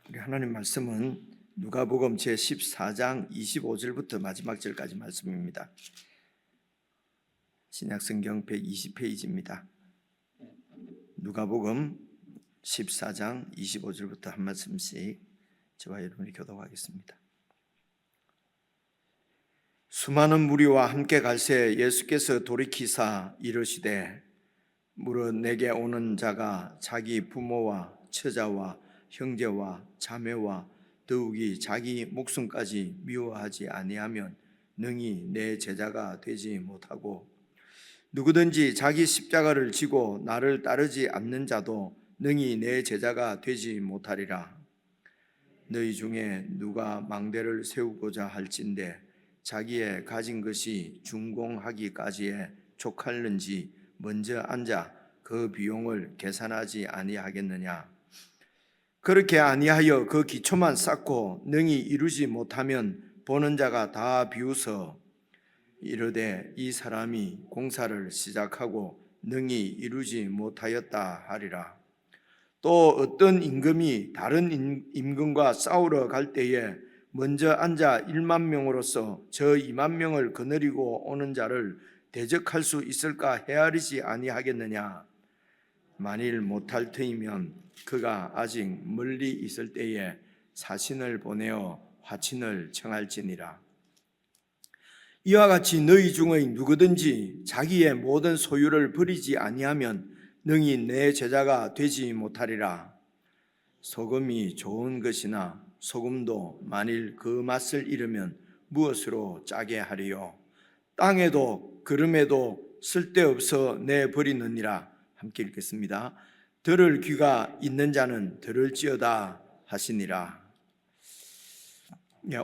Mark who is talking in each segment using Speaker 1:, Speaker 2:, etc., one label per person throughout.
Speaker 1: 우리 하나님 말씀은 누가복음 제14장 25절부터 마지막 절까지 말씀입니다. 신약성경 120페이지입니다. 누가복음 14장 25절부터 한 말씀씩 저와 여러분이 교독하겠습니다. 수많은 무리와 함께 갈새 예수께서 돌이키사 이르시되 무릇 내게 오는 자가 자기 부모와 처자와 형제와 자매와 더욱이 자기 목숨까지 미워하지 아니하면 능히 내 제자가 되지 못하고 누구든지 자기 십자가를 지고 나를 따르지 않는 자도 능히 내 제자가 되지 못하리라. 너희 중에 누가 망대를 세우고자 할진대 자기의 가진 것이 준공하기까지에 족할는지 먼저 앉아 그 비용을 계산하지 아니하겠느냐. 그렇게 아니하여 그 기초만 쌓고 능히 이루지 못하면 보는 자가 다 비웃어 이르되 이 사람이 공사를 시작하고 능히 이루지 못하였다 하리라. 또 어떤 임금이 다른 임금과 싸우러 갈 때에 먼저 앉아 1만 명으로서 저 2만 명을 거느리고 오는 자를 대적할 수 있을까 헤아리지 아니하겠느냐. 만일 못할 터이면 그가 아직 멀리 있을 때에 사신을 보내어 화친을 청할지니라. 이와 같이 너희 중의 누구든지 자기의 모든 소유를 버리지 아니하면 능히 내 제자가 되지 못하리라. 소금이 좋은 것이나 소금도 만일 그 맛을 잃으면 무엇으로 짜게 하리요. 땅에도 그름에도 쓸데없어 내버리느니라. 함께 읽겠습니다. 들을 귀가 있는 자는 들을지어다 하시니라.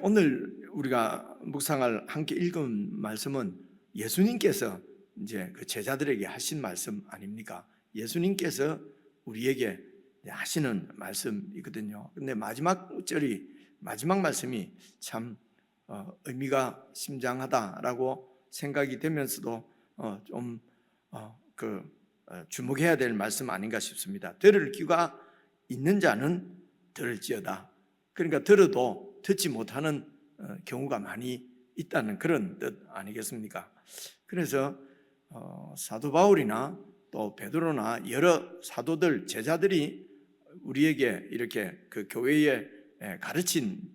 Speaker 1: 오늘 우리가 묵상할 함께 읽은 말씀은 예수님께서 이제 그 제자들에게 하신 말씀 아닙니까? 예수님께서 우리에게 하시는 말씀이거든요. 근데 마지막 말씀이 참 의미가 심장하다라고 생각이 되면서도 주목해야 될 말씀 아닌가 싶습니다. 들을 귀가 있는 자는 들을지어다. 그러니까 들어도 듣지 못하는 경우가 많이 있다는 그런 뜻 아니겠습니까? 그래서 사도 바울이나 또 베드로나 여러 사도들, 제자들이 우리에게 이렇게 그 교회에 가르친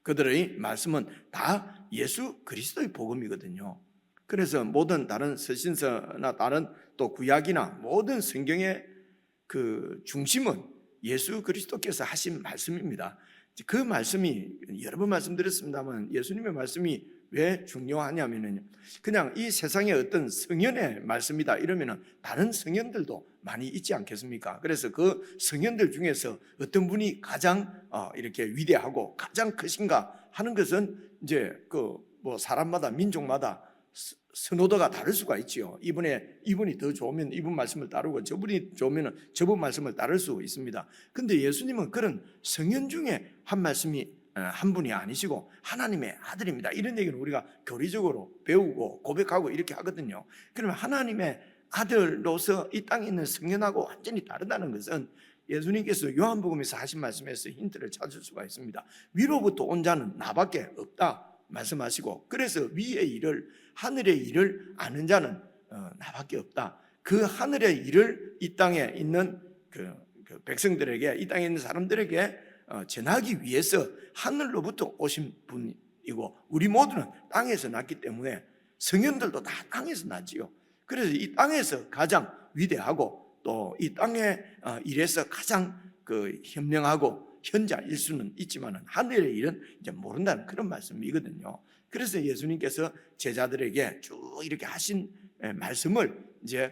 Speaker 1: 그들의 말씀은 다 예수 그리스도의 복음이거든요. 그래서 모든 다른 서신서나 다른 또 구약이나 모든 성경의 그 중심은 예수 그리스도께서 하신 말씀입니다. 그 말씀이 여러 번 말씀드렸습니다만 예수님의 말씀이 왜 중요하냐면요, 그냥 이 세상의 어떤 성현의 말씀이다 이러면은 다른 성현들도 많이 있지 않겠습니까? 그래서 그 성현들 중에서 어떤 분이 가장 이렇게 위대하고 가장 크신가 하는 것은 이제 사람마다 민족마다 선호도가 다를 수가 있지요. 이분이 더 좋으면 이분 말씀을 따르고 저분이 좋으면 저분 말씀을 따를 수 있습니다. 근데 예수님은 그런 성현 중에 한 말씀이 한 분이 아니시고 하나님의 아들입니다. 이런 얘기는 우리가 교리적으로 배우고 고백하고 이렇게 하거든요. 그러면 하나님의 아들로서 이 땅에 있는 성현하고 완전히 다르다는 것은 예수님께서 요한복음에서 하신 말씀에서 힌트를 찾을 수가 있습니다. 위로부터 온 자는 나밖에 없다 말씀하시고, 그래서 위의 일을, 하늘의 일을 아는 자는 나밖에 없다. 그 하늘의 일을 이 땅에 있는 그 백성들에게, 이 땅에 있는 사람들에게 전하기 위해서 하늘로부터 오신 분이고, 우리 모두는 땅에서 났기 때문에 성현들도 다 땅에서 났지요. 그래서 이 땅에서 가장 위대하고 또 이 땅의 일에서 가장 현명하고 현자일 수는 있지만 하늘의 일은 이제 모른다는 그런 말씀이거든요. 그래서 예수님께서 제자들에게 쭉 이렇게 하신 말씀을 이제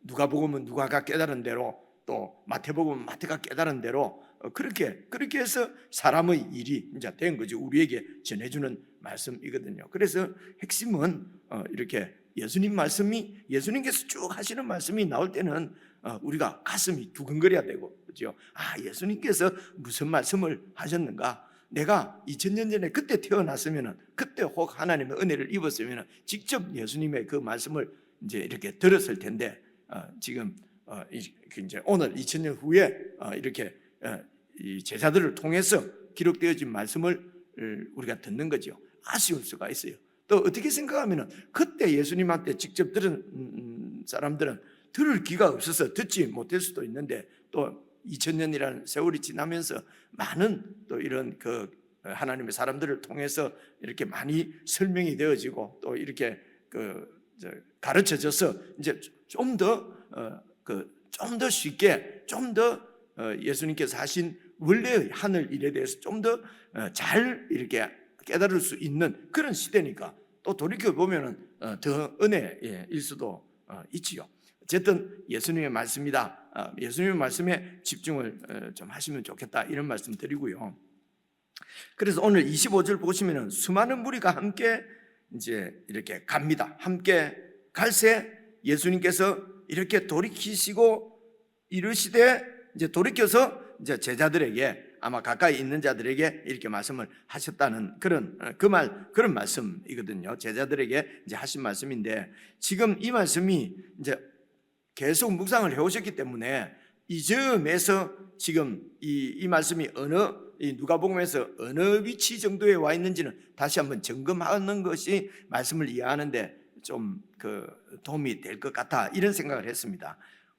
Speaker 1: 누가복음은 누가가 깨달은 대로, 또 마태복음은 마태가 깨달은 대로 그렇게 해서 사람의 일이 이제 된 거죠. 우리에게 전해주는 말씀이거든요. 그래서 핵심은 이렇게 예수님 말씀이, 예수님께서 쭉 하시는 말씀이 나올 때는 우리가 가슴이 두근거려야 되고, 그렇죠? 예수님께서 무슨 말씀을 하셨는가? 내가 2000년 전에 그때 태어났으면, 그때 혹 하나님의 은혜를 입었으면 직접 예수님의 그 말씀을 이제 이렇게 들었을 텐데, 지금 이제 오늘 2000년 후에 이렇게 이 제자들을 통해서 기록되어진 말씀을 우리가 듣는 거죠. 아쉬울 수가 있어요. 또 어떻게 생각하면 그때 예수님한테 직접 들은 사람들은 들을 기가 없어서 듣지 못할 수도 있는데, 또 2000년이라는 세월이 지나면서 많은 또 이런 그 하나님의 사람들을 통해서 이렇게 많이 설명이 되어지고 또 이렇게 가르쳐져서 이제 좀 더 쉽게, 좀 더 예수님께서 하신 원래의 하늘 일에 대해서 좀 더 잘 이렇게 깨달을 수 있는 그런 시대니까 또 돌이켜 보면은 더 은혜일 수도 있지요. 어쨌든 예수님의 말씀이다. 예수님의 말씀에 집중을 좀 하시면 좋겠다, 이런 말씀 드리고요. 그래서 오늘 25절 보시면은 수많은 무리가 함께 이제 이렇게 갑니다. 함께 갈새 예수님께서 이렇게 돌이키시고 이르시되, 이제 돌이켜서 이제 제자들에게, 아마 가까이 있는 자들에게 이렇게 말씀을 하셨다는 그런 말씀이거든요. 제자들에게 이제 하신 말씀인데, 지금 이 말씀이 이제 계속 묵상을 해오셨기 때문에 이 점에서 지금 이 말씀이 이 누가복음에서 어느 위치 정도에 와 있는지는 다시 한번 점검하는 것이 말씀을 이해하는데 좀 도움이 될 것 같다, 이런 생각을 했습니다.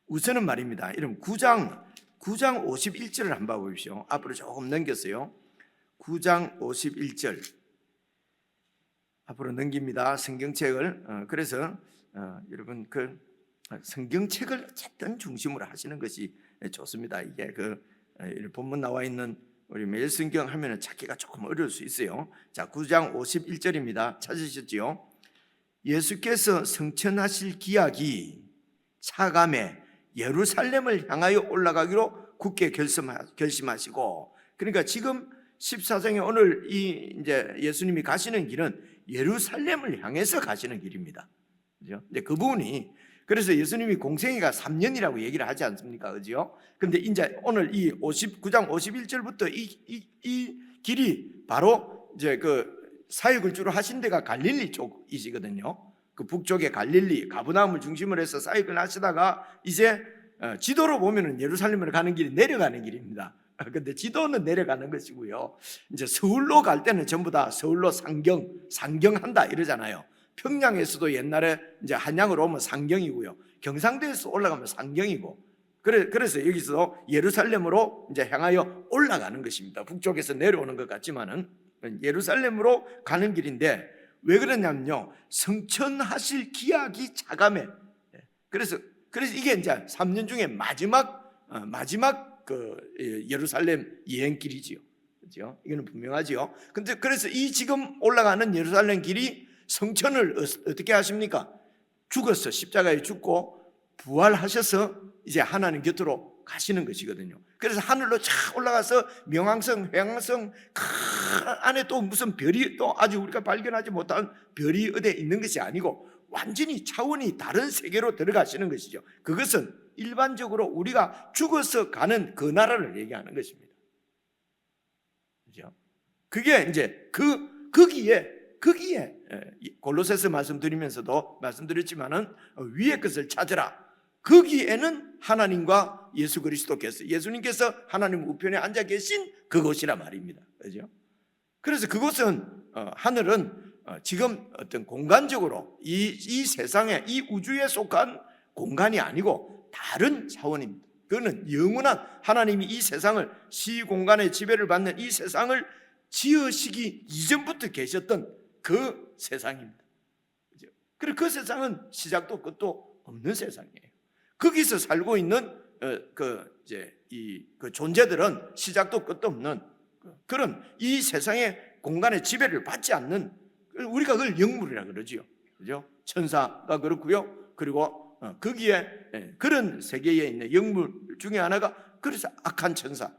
Speaker 1: 우선은 말입니다. 이러면 9장 51절을 한번 보십시오. 앞으로 조금 넘겼어요. 9장 51절 앞으로 넘깁니다. 성경책을. 그래서 여러분 성경책을 어쨌든 중심으로 하시는 것이 좋습니다. 이게 본문 나와 있는 우리 매일 성경 하면은 찾기가 조금 어려울 수 있어요. 자, 9장 51절입니다. 찾으셨지요? 예수께서 성천하실 기약이 차감해 예루살렘을 향하여 올라가기로 굳게 결심하시고, 그러니까 지금 14장에 오늘 이제 예수님이 가시는 길은 예루살렘을 향해서 가시는 길입니다. 그죠? 근데 그 부분이, 그래서 예수님이 공생애가 3년이라고 얘기를 하지 않습니까? 그죠? 근데 이제 오늘 이 9장 51절부터 이 길이 바로 이제 사역을 주로 하신 데가 갈릴리 쪽이시거든요. 그 북쪽의 갈릴리, 가브나움을 중심으로 해서 사역을 하시다가 이제 지도로 보면은 예루살렘으로 가는 길이 내려가는 길입니다. 근데 지도는 내려가는 것이고요. 이제 서울로 갈 때는 전부 다 서울로 상경한다 이러잖아요. 평양에서도 옛날에 이제 한양으로 오면 상경이고요. 경상도에서 올라가면 상경이고. 그래서 여기서 예루살렘으로 이제 향하여 올라가는 것입니다. 북쪽에서 내려오는 것 같지만은 예루살렘으로 가는 길인데, 왜 그러냐면요, 성천하실 기약이 차감해. 그래서 이게 이제 3년 중에 마지막 예루살렘 여행길이지요. 그렇죠? 이거는 분명하지요. 근데 그래서 이 지금 올라가는 예루살렘 길이 성천을 어떻게 하십니까? 죽어서 십자가에 죽고 부활하셔서 이제 하나님 곁으로 가시는 것이거든요. 그래서 하늘로 쫙 올라가서 명왕성, 회왕성 안에 또 무슨 별이 또 아직 우리가 발견하지 못한 별이 어디에 있는 것이 아니고 완전히 차원이 다른 세계로 들어가시는 것이죠. 그것은 일반적으로 우리가 죽어서 가는 그 나라를 얘기하는 것입니다. 그죠? 그게 이제 거기에 골로새서 말씀드리면서도 말씀드렸지만은 위의 것을 찾으라. 거기에는 하나님과 예수 그리스도께서, 예수님께서 하나님 우편에 앉아 계신 그곳이라 말입니다. 그죠? 그래서 그곳은 하늘은 지금 어떤 공간적으로 이 세상에, 이 우주에 속한 공간이 아니고 다른 차원입니다. 그거는 영원한, 하나님이 이 세상을, 시공간의 지배를 받는 이 세상을 지으시기 이전부터 계셨던 그 세상입니다. 그죠? 그리고 그 세상은 시작도 끝도 없는 세상이에요. 거기서 살고 있는 그 존재들은 시작도 끝도 없는 그런 이 세상의 공간의 지배를 받지 않는, 우리가 그걸 영물이라 그러지요. 그죠? 천사가 그렇고요. 그리고 거기에 그런 세계에 있는 영물 중에 하나가, 그래서 악한 천사,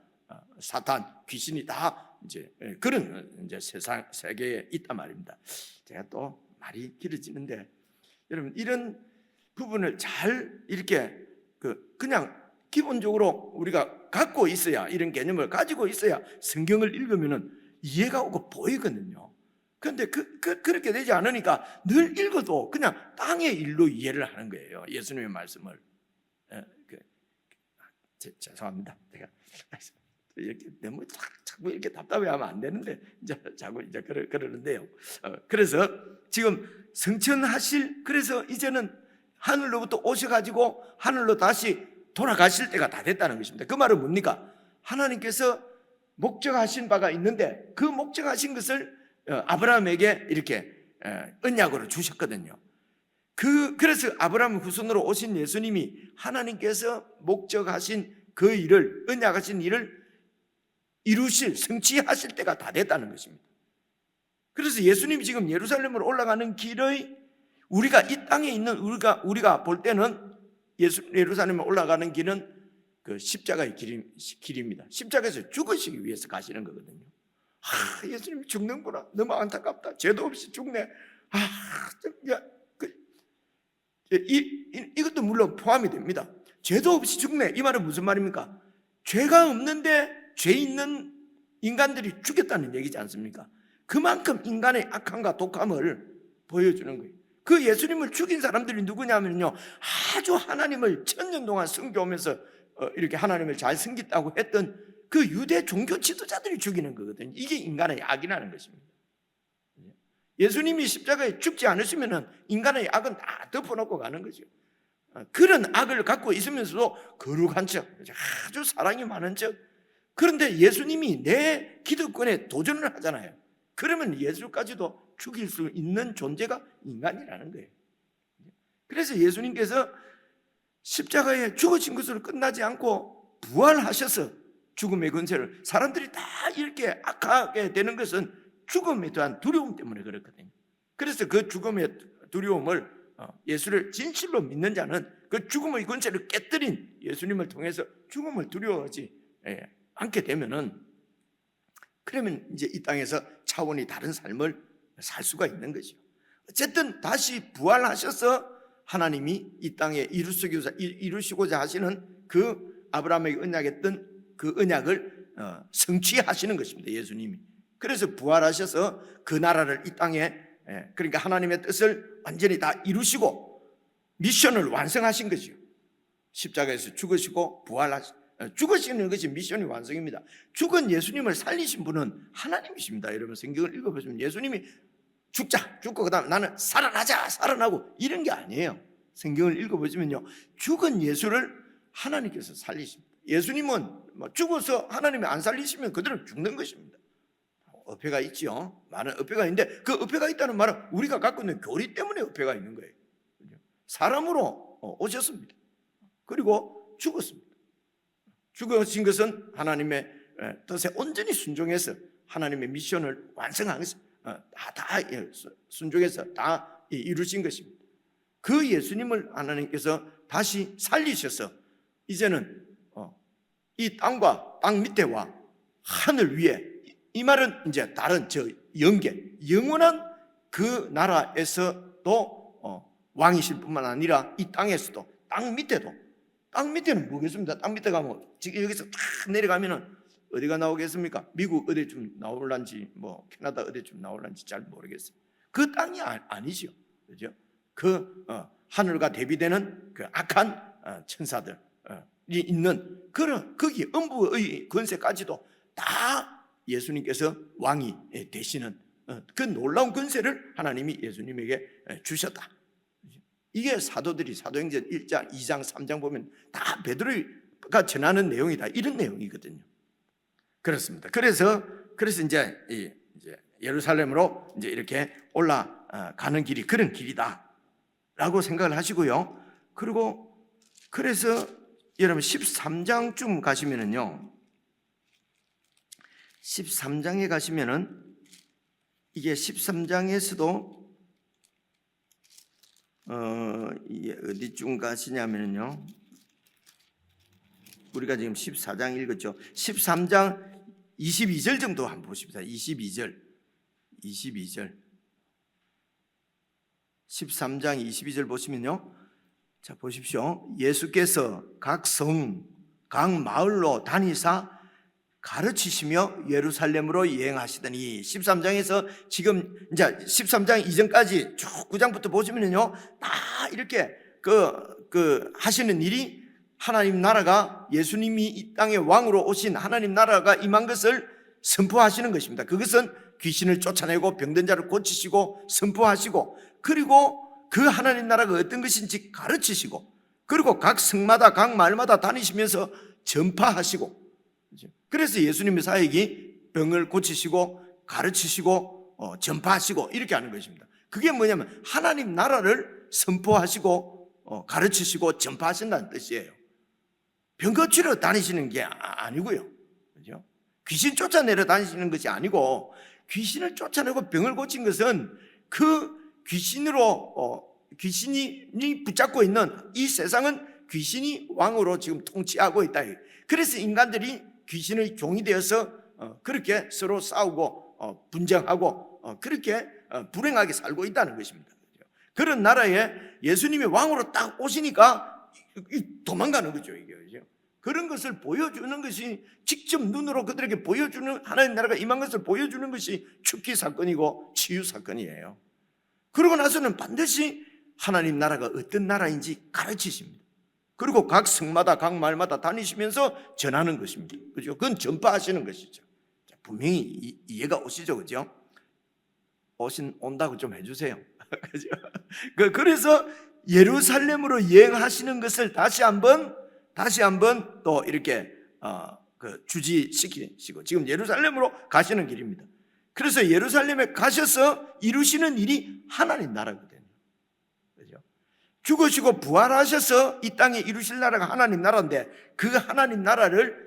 Speaker 1: 사탄, 귀신이 다 이제 그런 이제 세상 세계에 있단 말입니다. 제가 또 말이 길어지는데, 여러분 이런 부분을 잘 이렇게 그냥 기본적으로 우리가 갖고 있어야, 이런 개념을 가지고 있어야 성경을 읽으면은 이해가 오고 보이거든요. 그런데 그렇게 되지 않으니까 늘 읽어도 그냥 땅의 일로 이해를 하는 거예요. 예수님의 말씀을. 죄송합니다. 제가 이렇게 너무 자꾸 이렇게 답답해하면 안 되는데 자꾸 그러는데요. 그래서 지금 성천하실, 그래서 이제는 하늘로부터 오셔가지고 하늘로 다시 돌아가실 때가 다 됐다는 것입니다. 그 말은 뭡니까? 하나님께서 목적하신 바가 있는데 그 목적하신 것을 아브라함에게 이렇게 언약으로 주셨거든요. 그래서 아브라함 후손으로 오신 예수님이 하나님께서 목적하신 그 일을, 언약하신 일을 이루실, 성취하실 때가 다 됐다는 것입니다. 그래서 예수님이 지금 예루살렘으로 올라가는 길의, 우리가 이 땅에 있는 우리가 볼 때는 예루살렘에 올라가는 길은 그 십자가의 길입니다. 십자가에서 죽으시기 위해서 가시는 거거든요. 예수님이 죽는구나, 너무 안타깝다, 죄도 없이 죽네. 이것도 물론 포함이 됩니다. 죄도 없이 죽네, 이 말은 무슨 말입니까? 죄가 없는데 죄 있는 인간들이 죽였다는 얘기지 않습니까? 그만큼 인간의 악함과 독함을 보여주는 거예요. 그 예수님을 죽인 사람들이 누구냐면요, 아주 하나님을 천년 동안 섬겨오면서 이렇게 하나님을 잘 섬겼다고 했던 그 유대 종교 지도자들이 죽이는 거거든요. 이게 인간의 악이라는 것입니다. 예수님이 십자가에 죽지 않으시면 인간의 악은 다 덮어놓고 가는 거죠. 그런 악을 갖고 있으면서도 거룩한 척, 아주 사랑이 많은 척. 그런데 예수님이 내 기득권에 도전을 하잖아요. 그러면 예수까지도 죽일 수 있는 존재가 인간이라는 거예요. 그래서 예수님께서 십자가에 죽으신 것으로 끝나지 않고 부활하셔서 죽음의 권세를, 사람들이 다 이렇게 악하게 되는 것은 죽음에 대한 두려움 때문에 그렇거든요. 그래서 그 죽음의 두려움을, 예수를 진실로 믿는 자는 그 죽음의 권세를 깨뜨린 예수님을 통해서 죽음을 두려워하지 않게 되면은, 그러면 이제 이 땅에서 차원이 다른 삶을 살 수가 있는 거죠. 어쨌든 다시 부활하셔서 하나님이 이 땅에 이루시고자 하시는 그 아브라함에게 언약했던 그 언약을 성취하시는 것입니다. 예수님이. 그래서 부활하셔서 그 나라를 이 땅에, 그러니까 하나님의 뜻을 완전히 다 이루시고 미션을 완성하신 거죠. 십자가에서 죽으시고 죽으시는 것이 미션의 완성입니다. 죽은 예수님을 살리신 분은 하나님이십니다. 여러분 성경을 읽어보시면 예수님이 죽고 그다음 나는 살아나고 이런 게 아니에요. 성경을 읽어보시면요, 죽은 예수를 하나님께서 살리십니다. 예수님은 죽어서 하나님이 안 살리시면 그들은 죽는 것입니다. 어폐가 있죠. 많은 어폐가 있는데 그 어폐가 있다는 말은 우리가 갖고 있는 교리 때문에 어폐가 있는 거예요. 사람으로 오셨습니다. 그리고 죽었습니다. 죽으신 것은 하나님의 뜻에 온전히 순종해서 하나님의 미션을 완성한 것을 다 순종해서 다 이루신 것입니다. 그 예수님을 하나님께서 다시 살리셔서 이제는 이 땅과 땅 밑에와 하늘 위에, 이 말은 이제 다른 영원한 그 나라에서도 왕이실 뿐만 아니라 이 땅에서도, 땅 밑에는 뭐겠습니까? 땅 밑에 가면 지금 여기서 탁 내려가면은 어디가 나오겠습니까? 미국 어디쯤 나올란지, 캐나다 어디쯤 나올란지 잘 모르겠어요. 그 땅이 아니죠, 그죠? 그 하늘과 대비되는 그 악한 천사들이 있는 그런 거기 음부의 권세까지도 다 예수님께서 왕이 되시는 그 놀라운 권세를 하나님이 예수님에게 주셨다. 이게 사도들이 사도행전 1장, 2장, 3장 보면 다 베드로가 전하는 내용이다, 이런 내용이거든요. 그렇습니다. 그래서 이제 예루살렘으로 이제 이렇게 올라가는 길이 그런 길이다라고 생각을 하시고요. 그래서 여러분 13장쯤 가시면은요, 13장에 가시면은 이게 13장에서도 이게 어디쯤 가시냐면요, 우리가 지금 14장 읽었죠. 13장 22절 정도 한번 보십시다. 22절 13장 22절 보시면요, 자 보십시오. 예수께서 각 성, 각 마을로 다니사 가르치시며 예루살렘으로 여행하시더니, 13장에서 지금 이제 13장 이전까지 쭉 9장부터 보시면요, 다 이렇게 그 하시는 일이 하나님 나라가, 예수님이 이 땅에 왕으로 오신 하나님 나라가 임한 것을 선포하시는 것입니다. 그것은 귀신을 쫓아내고 병든 자를 고치시고 선포하시고, 그리고 그 하나님 나라가 어떤 것인지 가르치시고, 그리고 각 성마다 각 마을마다 다니시면서 전파하시고. 그래서 예수님의 사역이 병을 고치시고 가르치시고 전파하시고 이렇게 하는 것입니다. 그게 뭐냐면 하나님 나라를 선포하시고 가르치시고 전파하신다는 뜻이에요. 병 고치러 다니시는 게 아니고요. 그죠? 귀신 쫓아내려 다니시는 것이 아니고, 귀신을 쫓아내고 병을 고친 것은 그 귀신이 붙잡고 있는 이 세상은 귀신이 왕으로 지금 통치하고 있다. 그래서 인간들이 귀신의 종이 되어서 그렇게 서로 싸우고 분쟁하고 그렇게 불행하게 살고 있다는 것입니다. 그런 나라에 예수님이 왕으로 딱 오시니까 도망가는 거죠, 이게. 그런 것을 보여주는 것이, 직접 눈으로 그들에게 보여주는, 하나님 나라가 임한 것을 보여주는 것이 축기 사건이고 치유 사건이에요. 그러고 나서는 반드시 하나님 나라가 어떤 나라인지 가르치십니다. 그리고 각 성마다 각 마을마다 다니시면서 전하는 것입니다. 그죠? 그건 전파하시는 것이죠. 분명히 이해가 오시죠, 그죠? 온다고 좀 해주세요. 그죠? 그래서 예루살렘으로 여행하시는 것을 다시 한번 또 이렇게 주지시키시고, 지금 예루살렘으로 가시는 길입니다. 그래서 예루살렘에 가셔서 이루시는 일이 하나님 나라거든요. 그죠? 죽으시고 부활하셔서 이 땅에 이루실 나라가 하나님 나라인데, 그 하나님 나라는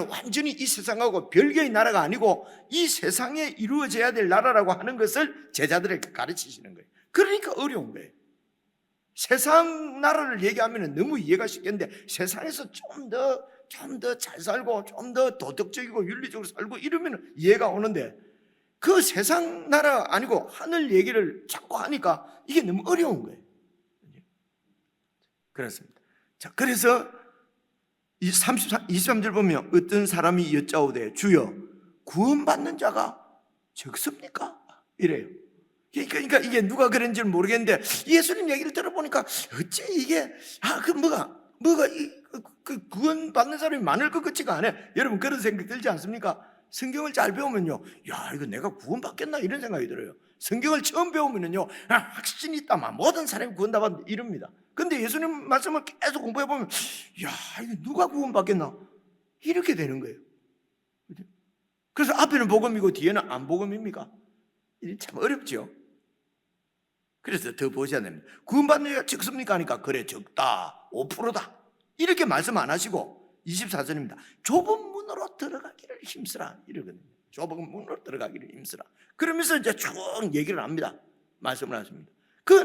Speaker 1: 완전히 이 세상하고 별개의 나라가 아니고 이 세상에 이루어져야 될 나라라고 하는 것을 제자들에게 가르치시는 거예요. 그러니까 어려운 거예요. 세상 나라를 얘기하면 너무 이해가 쉽겠는데, 세상에서 좀 더 잘 살고 좀 더 도덕적이고 윤리적으로 살고 이러면 이해가 오는데, 그 세상 나라 아니고 하늘 얘기를 자꾸 하니까 이게 너무 어려운 거예요. 그렇습니다. 자, 그래서 23절 보면 어떤 사람이 여짜오되 주여 구원받는 자가 적습니까? 이래요. 그러니까 이게 누가 그런지는 모르겠는데, 예수님 얘기를 들어보니까 어째 이게 구원받는 사람이 많을 것 같지가 않아요. 여러분 그런 생각 들지 않습니까? 성경을 잘 배우면요, 야 이거 내가 구원받겠나 이런 생각이 들어요. 성경을 처음 배우면요, 확신이 있다만 모든 사람이 구원받는다 이럽니다. 근데 예수님 말씀을 계속 공부해보면, 야 이거 누가 구원받겠나 이렇게 되는 거예요. 그래서 앞에는 복음이고 뒤에는 안 복음입니까? 이게 참 어렵죠. 그래서 더 보셔야 됩니다. 구원받는 자가 적습니까? 하니까 그래 적다, 5%다 이렇게 말씀 안 하시고 24절입니다. 좁은 문으로 들어가기를 힘쓰라 이러거든요. 좁은 문으로 들어가기를 힘쓰라. 그러면서 이제 쭉 얘기를 합니다. 말씀을 하십니다.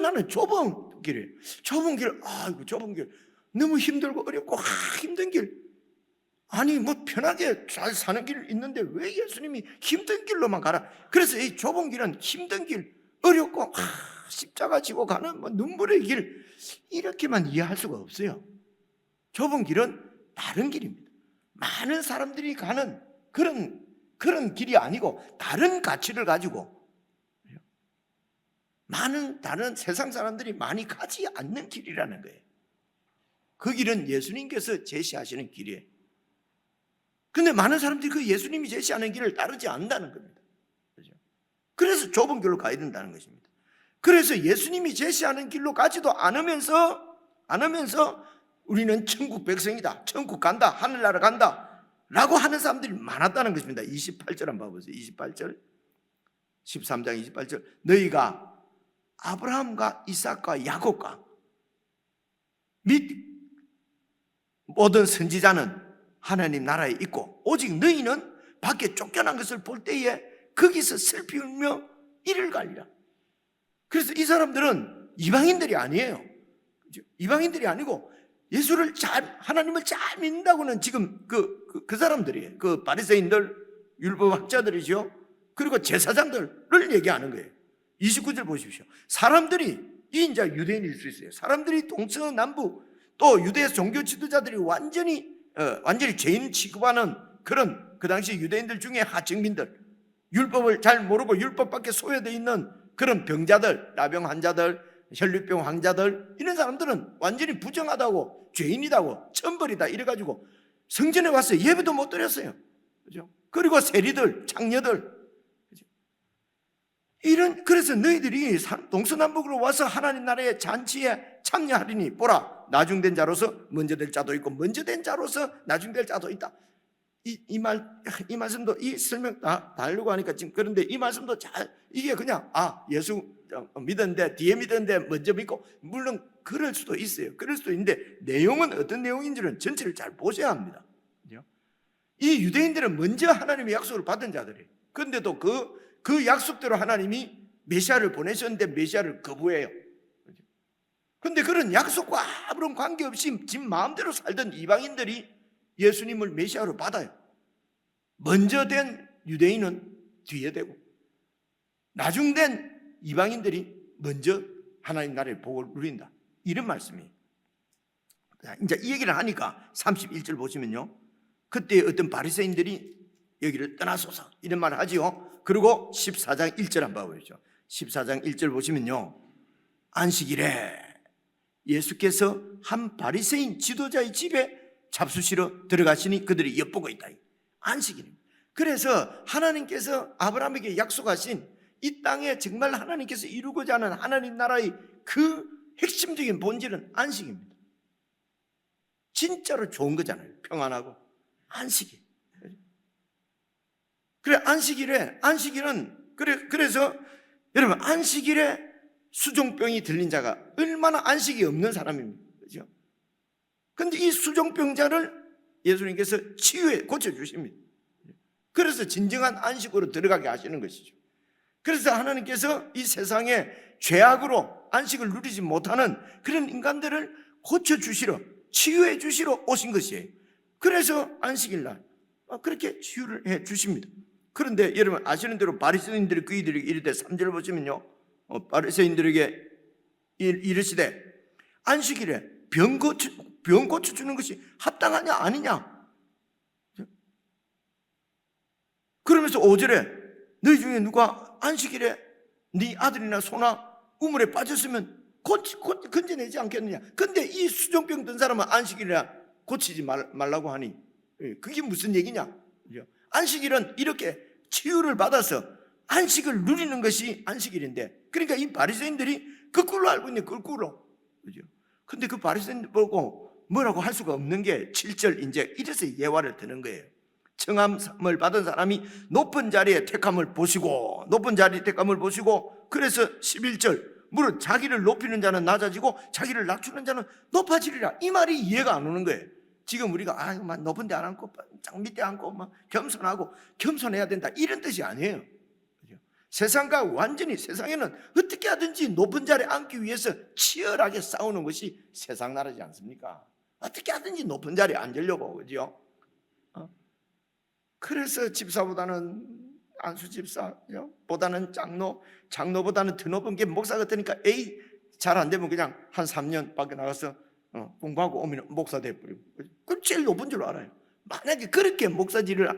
Speaker 1: 나는 좁은 길, 좁은 길 너무 힘들고 어렵고 힘든 길, 아니 뭐 편하게 잘 사는 길 있는데 왜 예수님이 힘든 길로만 가라. 그래서 이 좁은 길은 힘든 길, 어렵고 십자가 지고 가는 눈물의 길, 이렇게만 이해할 수가 없어요. 좁은 길은 다른 길입니다. 많은 사람들이 가는 그런 길이 아니고 다른 가치를 가지고 많은 다른 세상 사람들이 많이 가지 않는 길이라는 거예요. 그 길은 예수님께서 제시하시는 길이에요. 근데 많은 사람들이 그 예수님이 제시하는 길을 따르지 않는다는 겁니다. 그래서 좁은 길로 가야 된다는 것입니다. 그래서 예수님이 제시하는 길로 가지도 않으면서 우리는 천국 백성이다, 천국 간다, 하늘나라 간다 라고 하는 사람들이 많았다는 것입니다. 28절 한번 봐보세요. 28절 13장 28절 너희가 아브라함과 이삭과 야곱과 및 모든 선지자는 하나님 나라에 있고 오직 너희는 밖에 쫓겨난 것을 볼 때에 거기서 슬피 울며 이를 갈리라. 그래서 이 사람들은 이방인들이 아니에요. 이방인들이 아니고 하나님을 잘 믿는다고는 지금 그 사람들이에요. 그 바리새인들, 율법학자들이죠. 그리고 제사장들을 얘기하는 거예요. 29절 보십시오. 사람들이, 이 이제 유대인일 수 있어요. 사람들이 동서남북 또 유대 종교 지도자들이 완전히 죄인 취급하는 그런 그 당시 유대인들 중에 하층민들, 율법을 잘 모르고 율법 밖에 소외되어 있는 그런 병자들, 나병 환자들, 혈류병 환자들, 이런 사람들은 완전히 부정하다고, 죄인이다고, 천벌이다 이래가지고 성전에 와서 예배도 못 드렸어요. 그죠? 그리고 세리들, 장녀들, 그죠? 그래서 너희들이 동서남북으로 와서 하나님 나라의 잔치에 참여하리니 보라, 나중된 자로서 먼저 될 자도 있고 먼저 된 자로서 나중될 자도 있다. 이 말씀도, 이 설명 다 하려고 하니까 지금 그런데 이 말씀도 이게 그냥 예수 믿었는데, 뒤에 믿었는데 먼저 믿고, 물론 그럴 수도 있어요. 그럴 수도 있는데 내용은 어떤 내용인지는 전체를 잘 보셔야 합니다. 이 유대인들은 먼저 하나님의 약속을 받은 자들이에요. 그런데도 그 약속대로 하나님이 메시아를 보내셨는데 메시아를 거부해요. 그런데 그런 약속과 아무런 관계없이 지 마음대로 살던 이방인들이 예수님을 메시아로 받아요. 먼저 된 유대인은 뒤에 되고, 나중된 이방인들이 먼저 하나님 나라의 복을 누린다, 이런 말씀이에요. 이제 이 얘기를 하니까 31절 보시면요, 그때 어떤 바리새인들이 여기를 떠나소서 이런 말을 하지요. 그리고 14장 1절 한번 봐보시죠. 14장 1절 보시면요, 안식일에 예수께서 한 바리새인 지도자의 집에 잡수시러 들어가시니 그들이 엿보고 있다. 안식일입니다. 그래서 하나님께서 아브라함에게 약속하신 이 땅에 정말 하나님께서 이루고자 하는 하나님 나라의 그 핵심적인 본질은 안식입니다. 진짜로 좋은 거잖아요. 평안하고 안식일. 그래, 안식일은 그래서 여러분, 안식일에 수종병이 들린 자가 얼마나 안식이 없는 사람입니까? 그죠? 근데 이 수종병자를 예수님께서 치유해 고쳐주십니다. 그래서 진정한 안식으로 들어가게 하시는 것이죠. 그래서 하나님께서 이 세상에 죄악으로 안식을 누리지 못하는 그런 인간들을 고쳐주시러, 치유해 주시러 오신 것이에요. 그래서 안식일날 그렇게 치유를 해 주십니다. 그런데 여러분 아시는 대로 바리새인들이 그이들이 이르되 3절 보시면요, 바리새인들에게 이르시되 안식일에 병 고쳐주는 것이 합당하냐 아니냐. 그러면서 5절에 너희 중에 누가 안식일에 네 아들이나 소나 우물에 빠졌으면 건져내지 않겠느냐. 근데 이 수종병 든 사람은 안식일에 고치지 말라고 하니 그게 무슨 얘기냐. 안식일은 이렇게 치유를 받아서 안식을 누리는 것이 안식일인데, 그러니까 이 바리새인들이 거꾸로 알고 있네, 거꾸로. 그죠? 근데 그 바리새인들 보고 뭐라고 할 수가 없는 게 7절 이제 이래서 예화를 드는 거예요. 청함을 받은 사람이 높은 자리에 택함을 보시고, 그래서 11절 무릇 자기를 높이는 자는 낮아지고 자기를 낮추는 자는 높아지리라. 이 말이 이해가 안 오는 거예요. 지금 우리가 높은 데 안 앉고 짝 밑에 앉고 겸손하고 겸손해야 된다, 이런 뜻이 아니에요. 세상과 완전히, 세상에는 어떻게 하든지 높은 자리에 앉기 위해서 치열하게 싸우는 것이 세상 나라지 않습니까? 어떻게 하든지 높은 자리에 앉으려고, 그죠? 그래서 집사보다는 안수 집사보다는 장로보다는 더 높은 게 목사 같으니까 잘 안 되면 그냥 한 3년 밖에 나가서 공부하고 오면 목사 돼버리고, 그럼 제일 높은 줄 알아요. 만약에 그렇게 목사 일을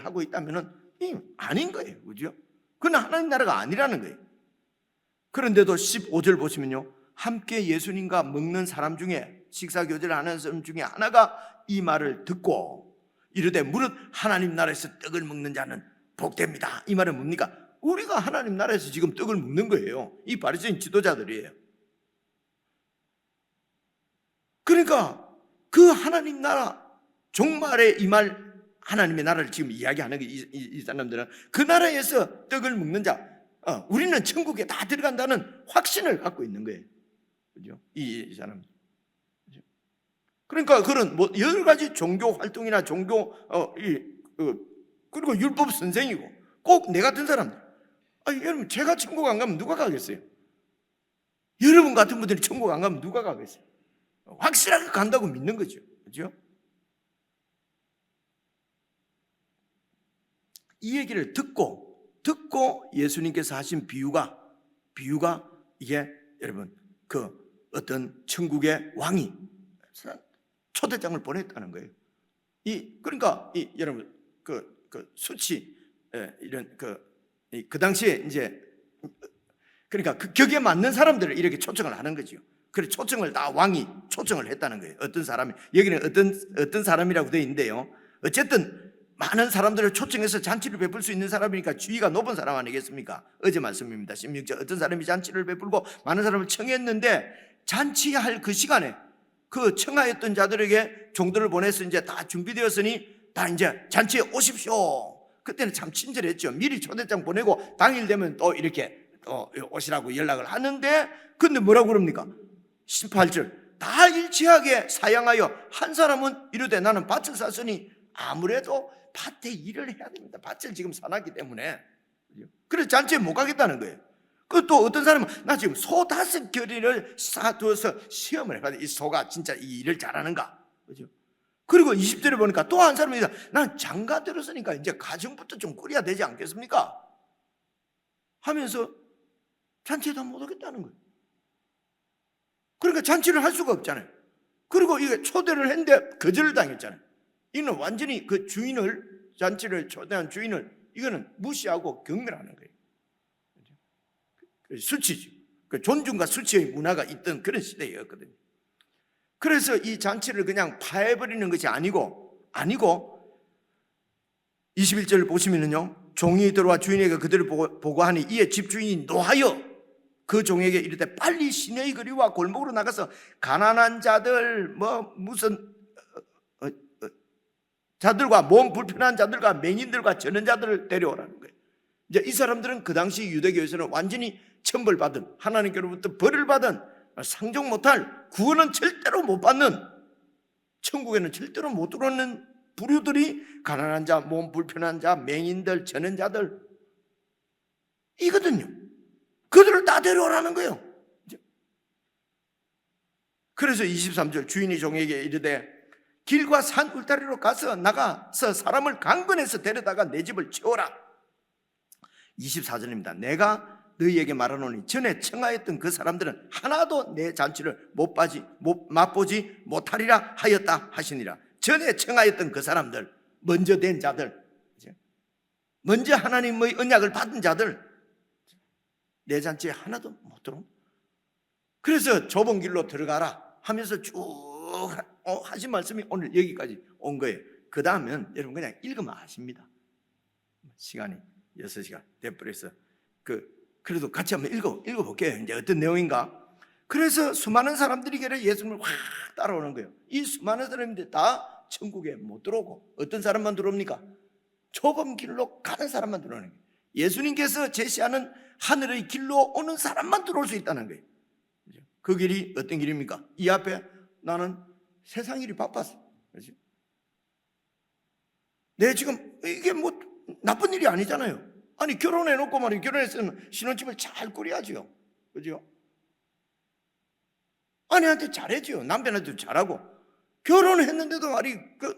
Speaker 1: 하고 있다면 아닌 거예요. 그죠? 그건 하나님 나라가 아니라는 거예요. 그런데도 15절 보시면요, 함께 예수님과 먹는 사람 중에, 식사 교제를 하는 사람 중에 하나가 이 말을 듣고 이르되 무릇 하나님 나라에서 떡을 먹는 자는 복됩니다. 이 말은 뭡니까? 우리가 하나님 나라에서 지금 떡을 먹는 거예요. 이 바리새인 지도자들이에요. 그러니까 그 하나님 나라 종말에 임할 하나님의 나라를 지금 이야기하는 이 사람들은 그 나라에서 떡을 먹는 자, 우리는 천국에 다 들어간다는 확신을 갖고 있는 거예요. 그죠? 이 사람. 그러니까 그런 여러 가지 종교 활동이나 그리고 율법 선생이고, 꼭 내 같은 사람들. 여러분, 제가 천국 안 가면 누가 가겠어요? 여러분 같은 분들이 천국 안 가면 누가 가겠어요? 확실하게 간다고 믿는 거죠. 그죠? 이 얘기를 듣고 예수님께서 하신 비유가 이게 여러분, 그 어떤 천국의 왕이 초대장을 보냈다는 거예요. 그러니까 여러분 그 수치, 이런 그 당시에 이제 그러니까 그 격에 맞는 사람들을 이렇게 초청을 하는 거죠. 그래 초청을 다 왕이 초청을 했다는 거예요. 어떤 사람이, 여기는 어떤 사람이라고 되어 있는데요. 어쨌든 많은 사람들을 초청해서 잔치를 베풀 수 있는 사람이니까 지위가 높은 사람 아니겠습니까? 어제 말씀입니다. 16절. 어떤 사람이 잔치를 베풀고 많은 사람을 청했는데 잔치할 그 시간에 그 청하였던 자들에게 종들을 보내서 이제 다 준비되었으니 다 이제 잔치에 오십시오. 그때는 참 친절했죠. 미리 초대장 보내고 당일 되면 또 이렇게 또 오시라고 연락을 하는데, 근데 뭐라고 그럽니까? 18절. 다 일치하게 사양하여 한 사람은 이르되 나는 밭을 샀으니 아무래도 밭에 일을 해야 됩니다. 밭을 지금 사놨기 때문에. 그래서 잔치에 못 가겠다는 거예요. 그 또 어떤 사람은 나 지금 소 5겨리를 쌓아두어서 시험을 해봐야 돼. 이 소가 진짜 이 일을 잘하는가. 그죠? 그리고 20절에 보니까 또 한 사람이 난 장가 들었으니까 이제 가정부터 좀 꾸려야 되지 않겠습니까? 하면서 잔치에도 못 오겠다는 거예요. 그러니까 잔치를 할 수가 없잖아요. 그리고 이게 초대를 했는데 거절을 당했잖아요. 이는 완전히 그 주인을, 잔치를 초대한 주인을 이거는 무시하고 경멸하는 거예요. 수치죠. 그 존중과 수치의 문화가 있던 그런 시대였거든요. 그래서 이 잔치를 그냥 파해버리는 것이 아니고 21절을 보시면요, 종이 들어와 주인에게 그들을 보고하니 이에 집주인이 노하여 그 종에게 이르되 빨리 시내의 거리와 골목으로 나가서 가난한 자들 무슨 자들과 몸 불편한 자들과 맹인들과 저는 자들을 데려오라는 거예요. 이제 이 사람들은 그 당시 유대교에서는 완전히 천벌받은, 하나님께로부터 벌을 받은, 상종 못할, 구원은 절대로 못 받는, 천국에는 절대로 못 들어오는 부류들이 가난한 자, 몸 불편한 자, 맹인들, 저는 자들 이거든요. 그들을 다 데려오라는 거예요. 그래서 23절 주인이 종에게 이르되 길과 산 울타리로 나가서 사람을 강건해서 데려다가 내 집을 채워라. 24절입니다. 내가 너희에게 말하노니 전에 청하였던 그 사람들은 하나도 내 잔치를 맛보지 못하리라 하였다 하시니라. 전에 청하였던 그 사람들, 먼저 된 자들, 먼저 하나님의 언약을 받은 자들, 내 잔치에 하나도 못 들어온. 그래서 좁은 길로 들어가라 하면서 쭉 하신 말씀이 오늘 여기까지 온 거예요. 그 다음은 여러분 그냥 읽으면 아십니다. 시간이 6시간 돼버려서 그래도 같이 한번 읽어볼게요. 이제 어떤 내용인가. 그래서 수많은 사람들이 예수님을 확 따라오는 거예요. 이 수많은 사람들이 다 천국에 못 들어오고 어떤 사람만 들어옵니까? 좁은 길로 가는 사람만 들어오는 거예요. 예수님께서 제시하는 하늘의 길로 오는 사람만 들어올 수 있다는 거예요. 그 길이 어떤 길입니까? 이 앞에 나는 세상 일이 바빴어. 그렇지? 내 지금 이게 뭐 나쁜 일이 아니잖아요. 아니 결혼해놓고 말이에요. 결혼했으면 신혼집을 잘 꾸려야죠. 그죠? 아내한테 잘해줘요. 남편한테도 잘하고. 결혼했는데도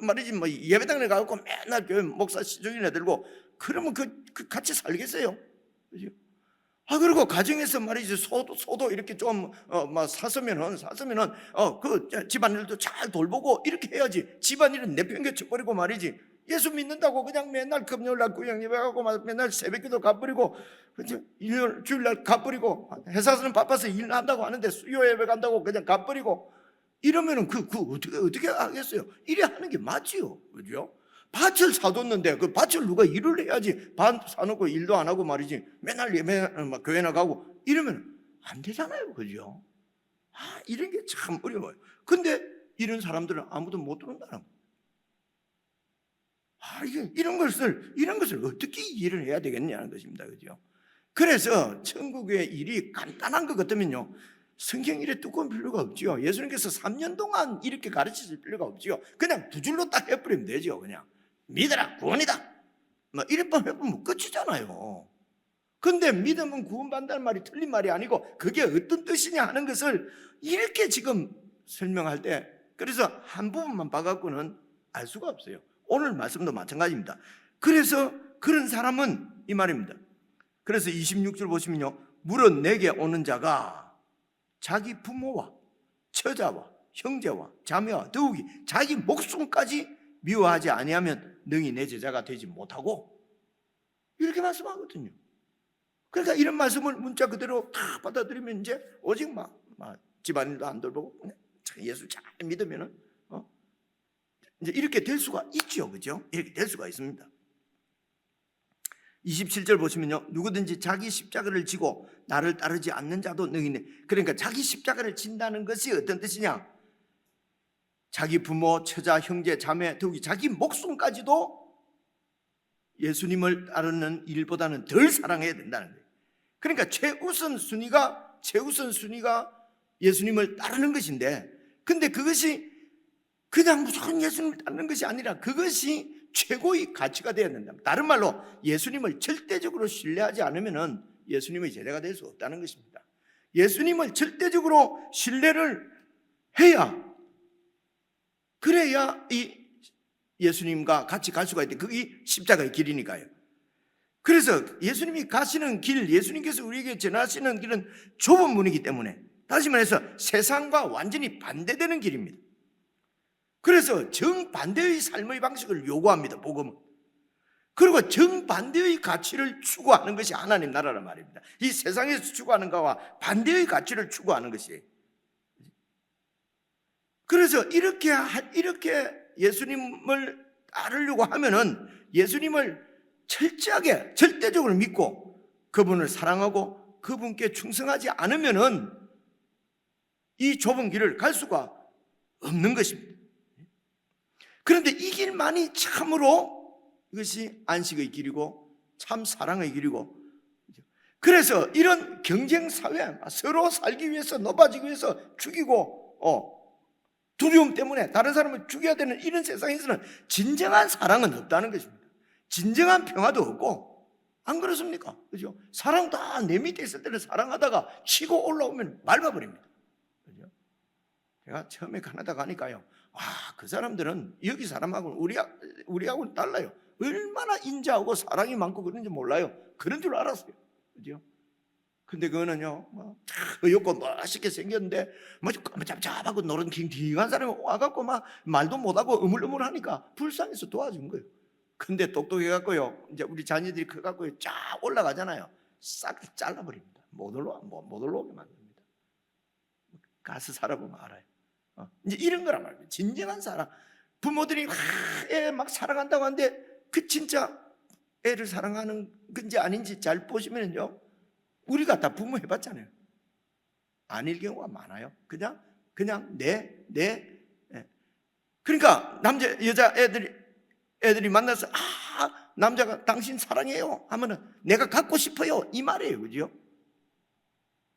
Speaker 1: 말이지 뭐 예배당에 가고 맨날 교회 목사 시중이나 들고 그러면 그 같이 살겠어요. 그죠? 그리고 가정에서 말이지 소도 이렇게 좀 샀으면은 그 집안일도 잘 돌보고 이렇게 해야지. 집안일은 내팽개쳐버리고 말이지. 예수 믿는다고 그냥 맨날 금요일날 구역 예배하고 맨날 새벽기도 가버리고 주일날 가버리고 회사에서는 바빠서 일 한다고 하는데 수요 예배 간다고 그냥 가버리고 이러면은 그 어떻게 하겠어요? 이래 하는 게 맞지요, 그죠? 밭을 사뒀는데 그 밭을 누가 일을 해야지. 밭 사놓고 일도 안 하고 말이지. 맨날 예배 교회 나가고 이러면 안 되잖아요, 그죠? 이런 게 참 어려워요. 근데 이런 사람들은 아무도 못 들어온다는 거예요. 이런 것을 어떻게 이해를 해야 되겠냐는 것입니다, 그죠? 그래서 천국의 일이 간단한 것 같으면요, 성경 이래 두꺼운 필요가 없죠. 예수님께서 3년 동안 이렇게 가르치실 필요가 없죠. 그냥 두 줄로 딱 해버리면 되죠. 그냥 믿어라 구원이다 이래만 해보면 끝이잖아요. 근데 믿으면 구원받는다는 말이 틀린 말이 아니고 그게 어떤 뜻이냐 하는 것을 이렇게 지금 설명할 때, 그래서 한 부분만 봐갖고는 알 수가 없어요. 오늘 말씀도 마찬가지입니다. 그래서 그런 사람은 이 말입니다. 그래서 26절 보시면요, 물은 내게 오는 자가 자기 부모와 처자와 형제와 자매와 더욱이 자기 목숨까지 미워하지 아니하면 능히 내 제자가 되지 못하고, 이렇게 말씀하거든요. 그러니까 이런 말씀을 문자 그대로 다 받아들이면 이제 오직 집안일도 안 돌보고 그냥 예수 잘 믿으면은 이제 이렇게 될 수가 있죠, 그죠? 이렇게 될 수가 있습니다. 27절 보시면요, 누구든지 자기 십자가를 지고 나를 따르지 않는 자도 능히네. 그러니까 자기 십자가를 진다는 것이 어떤 뜻이냐? 자기 부모, 처자, 형제, 자매, 더욱이 자기 목숨까지도 예수님을 따르는 일보다는 덜 사랑해야 된다는 거예요. 그러니까 최우선 순위가 예수님을 따르는 것인데, 근데 그것이 그냥 무조건 예수님을 따르는 것이 아니라 그것이 최고의 가치가 되어야 된다. 다른 말로 예수님을 절대적으로 신뢰하지 않으면 예수님의 제자가 될 수 없다는 것입니다. 예수님을 절대적으로 신뢰를 해야, 그래야 이 예수님과 같이 갈 수가 있대. 그게 십자가의 길이니까요. 그래서 예수님이 가시는 길, 예수님께서 우리에게 전하시는 길은 좁은 문이기 때문에, 다시 말해서 세상과 완전히 반대되는 길입니다. 그래서 정반대의 삶의 방식을 요구합니다, 복음은. 그리고 정반대의 가치를 추구하는 것이 하나님 나라란 말입니다. 이 세상에서 추구하는 것과 반대의 가치를 추구하는 것이에요. 그래서 이렇게 예수님을 따르려고 하면은 예수님을 철저하게, 절대적으로 믿고 그분을 사랑하고 그분께 충성하지 않으면은 이 좁은 길을 갈 수가 없는 것입니다. 그런데 이 길만이 참으로 이것이 안식의 길이고 참 사랑의 길이고, 그래서 이런 경쟁사회, 서로 살기 위해서, 높아지기 위해서 죽이고 두려움 때문에 다른 사람을 죽여야 되는 이런 세상에서는 진정한 사랑은 없다는 것입니다. 진정한 평화도 없고, 안 그렇습니까? 그죠? 사랑 다 내 밑에 있을 때는 사랑하다가 치고 올라오면 밟아버립니다. 그죠? 제가 처음에 가나다 가니까요, 그 사람들은 여기 사람하고는 우리하고는 달라요. 얼마나 인자하고 사랑이 많고 그런지 몰라요. 그런 줄 알았어요. 그죠? 근데 그거는요, 어렵고 멋있게 생겼는데, 짭짭하고 노릇킹킹한 사람이 와갖고 말도 못하고 으물으물하니까 불쌍해서 도와준 거예요. 근데 똑똑해갖고요, 이제 우리 자녀들이 커갖고요, 쫙 올라가잖아요. 싹 잘라버립니다. 못 올라오게 만듭니다. 가서 살아보면 알아요. 이제 이런 거란 말이에요. 진정한 사랑. 부모들이 애 막 사랑한다고 하는데 그 진짜 애를 사랑하는 건지 아닌지 잘 보시면요, 우리가 다 부모 해봤잖아요. 아닐 경우가 많아요. 그냥 그러니까 여자 애들이 만나서 남자가 당신 사랑해요 하면은 내가 갖고 싶어요 이 말이에요. 그죠?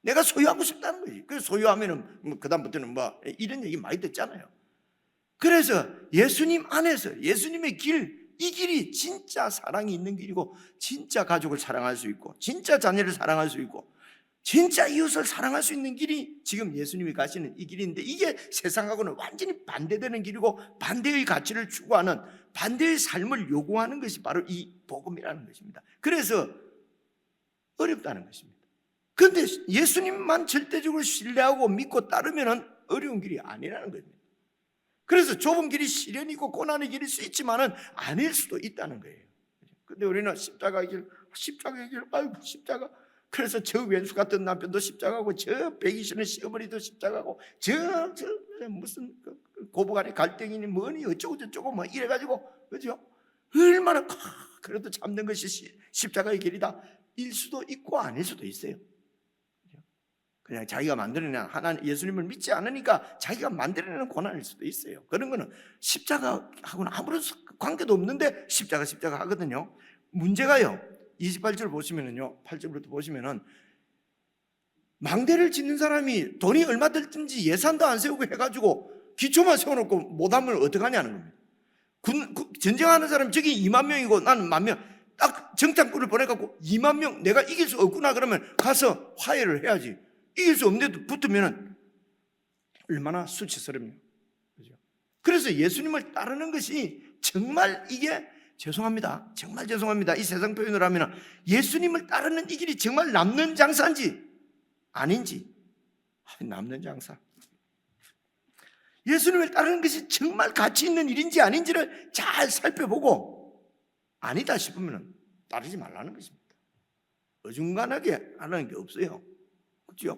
Speaker 1: 내가 소유하고 싶다는 거지. 그래서 소유하면은 그다음부터는 이런 얘기 많이 듣잖아요. 그래서 예수님 안에서 예수님의 이 길이 진짜 사랑이 있는 길이고, 진짜 가족을 사랑할 수 있고, 진짜 자녀를 사랑할 수 있고, 진짜 이웃을 사랑할 수 있는 길이 지금 예수님이 가시는 이 길인데, 이게 세상하고는 완전히 반대되는 길이고, 반대의 가치를 추구하는, 반대의 삶을 요구하는 것이 바로 이 복음이라는 것입니다. 그래서 어렵다는 것입니다. 그런데 예수님만 절대적으로 신뢰하고 믿고 따르면 어려운 길이 아니라는 겁니다. 그래서 좁은 길이 시련이고 고난의 길일 수 있지만은 아닐 수도 있다는 거예요. 근데 우리는 십자가의 길, 아이고 십자가. 그래서 저 왼수 같은 남편도 십자가고, 저 배기시는 시어머니도 십자가고, 저 무슨 고부간의 갈등이니 뭐니 어쩌고 저쩌고 이래가지고, 그죠? 얼마나 그래도 참는 것이 십자가의 길이다 일 수도 있고 아닐 수도 있어요. 그냥 자기가 만들어낸 하나님, 예수님을 믿지 않으니까 자기가 만들어내는 고난일 수도 있어요. 그런 거는 십자가하고는 아무런 관계도 없는데 십자가 하거든요. 문제가요, 28절 보시면은요, 8절부터 보시면은 망대를 짓는 사람이 돈이 얼마 들든지 예산도 안 세우고 해가지고 기초만 세워놓고 못하면 어떡하냐는 겁니다. 전쟁하는 사람이 저기 2만 명이고 나는 1만 명, 딱 정탐꾼을 보내갖고 2만 명 내가 이길 수 없구나 그러면 가서 화해를 해야지. 이길 수 없는데도 붙으면 얼마나 수치스럽냐. 그죠? 그래서 예수님을 따르는 것이 정말 이게 정말 죄송합니다. 이 세상 표현으로 하면 예수님을 따르는 이 길이 정말 남는 장사인지 아닌지, 남는 장사. 예수님을 따르는 것이 정말 가치 있는 일인지 아닌지를 잘 살펴보고 아니다 싶으면 따르지 말라는 것입니다. 어중간하게 하는 게 없어요. 그렇죠?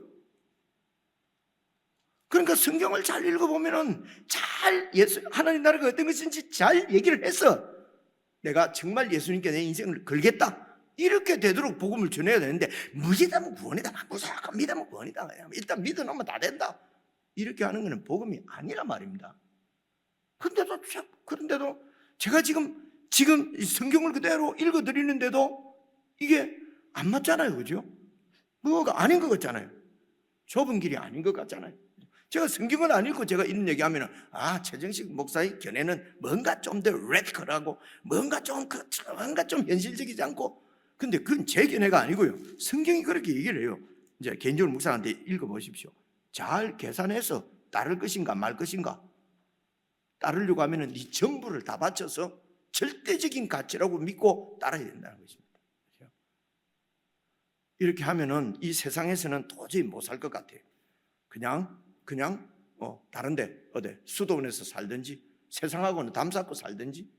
Speaker 1: 그러니까 성경을 잘 읽어보면은 잘 하나님 나라가 어떤 것인지 잘 얘기를 해서 내가 정말 예수님께 내 인생을 걸겠다 이렇게 되도록 복음을 전해야 되는데 믿으면 구원이다, 무조건 믿으면 구원이다, 일단 믿어놓으면 다 된다 이렇게 하는 것은 복음이 아니란 말입니다. 그런데도 제가 지금 성경을 그대로 읽어드리는데도 이게 안 맞잖아요. 그죠? 뭐가 아닌 것 같잖아요. 좁은 길이 아닌 것 같잖아요. 제가 성경을 안 읽고 제가 이런 얘기하면 최정식 목사의 견해는 뭔가 좀 더 레디컬하고 뭔가 좀 현실적이지 않고, 근데 그건 제 견해가 아니고요. 성경이 그렇게 얘기를 해요. 이제 개인적으로 목사한테 읽어보십시오. 잘 계산해서 따를 것인가 말 것인가. 따르려고 하면은 네 전부를 다 바쳐서 절대적인 가치라고 믿고 따라야 된다는 것입니다. 이렇게 하면은 이 세상에서는 도저히 못 살 것 같아요. 그냥 다른데 어디 수도원에서 살든지 세상하고는 담 쌓고 살든지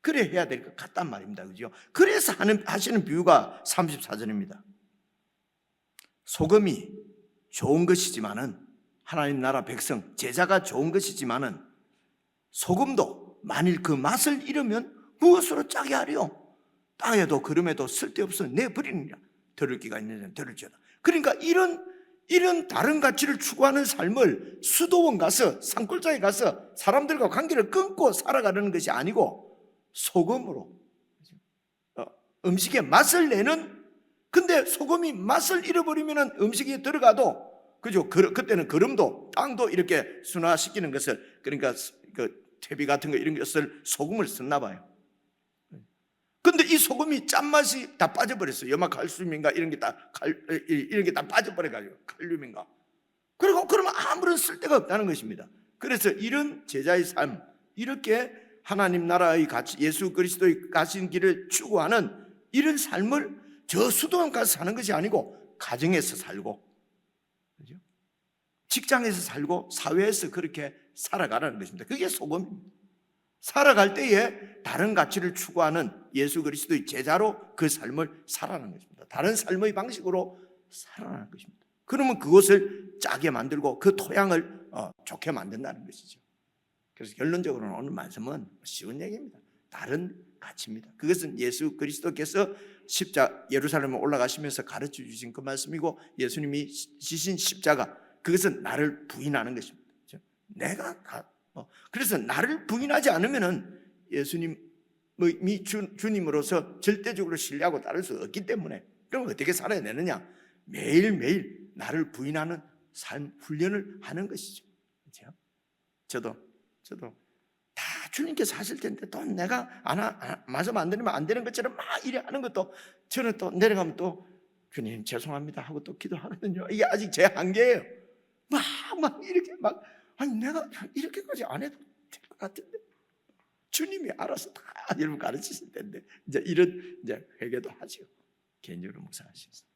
Speaker 1: 그래 해야 될 것 같단 말입니다. 그죠? 그래서 하시는 비유가 34절입니다. 소금이 좋은 것이지만은, 하나님 나라 백성 제자가 좋은 것이지만은 소금도 만일 그 맛을 잃으면 무엇으로 짜게 하리요? 땅에도 그름에도 쓸데없어 내버리느냐. 들을 기가 있는 자는 들을지어다. 그러니까 이런 다른 가치를 추구하는 삶을 수도원 가서 산골짜기 가서 사람들과 관계를 끊고 살아가는 것이 아니고 소금으로 음식에 맛을 내는, 근데 소금이 맛을 잃어버리면 음식이 들어가도 그죠? 그때는 거름도 땅도 이렇게 순화시키는 것을, 그러니까 그 퇴비 같은 거 이런 것을 소금을 썼나 봐요. 근데 이 소금이 짠맛이 다 빠져버렸어요. 염화칼슘인가 이런 게 다 빠져버려가지고 칼륨인가. 그리고 그러면 아무런 쓸데가 없다는 것입니다. 그래서 이런 제자의 삶, 이렇게 하나님 나라의 가치, 예수 그리스도의 가신 길을 추구하는 이런 삶을 저 수도원 가서 사는 것이 아니고 가정에서 살고, 그죠? 직장에서 살고 사회에서 그렇게 살아가라는 것입니다. 그게 소금입니다. 살아갈 때에 다른 가치를 추구하는 예수 그리스도의 제자로 그 삶을 살아가는 것입니다. 다른 삶의 방식으로 살아가는 것입니다. 그러면 그것을 짜게 만들고 그 토양을 좋게 만든다는 것이죠. 그래서 결론적으로는 오늘 말씀은 쉬운 얘기입니다. 다른 가치입니다. 그것은 예수 그리스도께서 예루살렘에 올라가시면서 가르쳐 주신 그 말씀이고, 예수님이 지신 십자가, 그것은 나를 부인하는 것입니다. 그래서 나를 부인하지 않으면은 예수님이 주님으로서 절대적으로 신뢰하고 따를 수 없기 때문에, 그럼 어떻게 살아야 되느냐? 매일매일 나를 부인하는 삶 훈련을 하는 것이죠. 그렇죠? 저도 다 주님께서 하실 텐데 또 내가 마저 만들면 안 되는 것처럼 막 이래 하는 것도, 저는 또 내려가면 또 주님 죄송합니다 하고 또 기도하거든요. 이게 아직 제 한계예요. 막 이렇게 아니 내가 이렇게까지 안 해도 될 것 같은데 주님이 알아서 다 여러분 가르치실 텐데, 이제 이런 회개도 하죠. 개인적으로 묵상하시겠습니다.